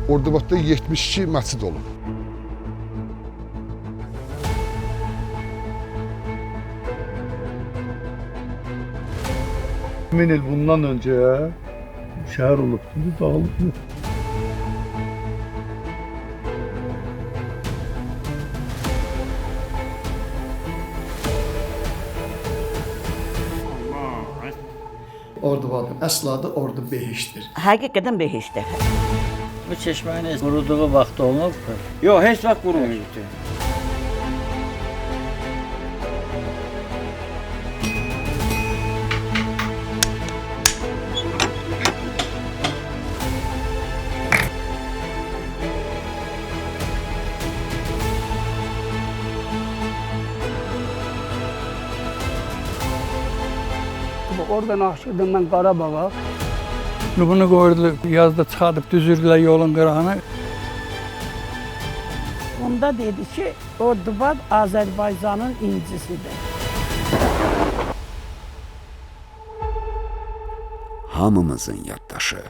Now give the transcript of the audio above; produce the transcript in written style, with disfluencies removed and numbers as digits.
Ordubadda 72 məscid olub. Min il bundan önce şehir olup dağılıp yok. Ordubadın əsl adı Ordu Behiştir. Həqiqətən behişdir. Bu çeşmenin kuruduğu vaxt olub. Yox, heç vaxt qurumayıbdı. Oradan aşırdım mən Qarabağa. Bunu qoydular, yazda çıxardıb düzürdülər yolun qırağını. Onda dedi ki, Ordubad Azərbaycanın incisidir. Hamımızın yaddaşı.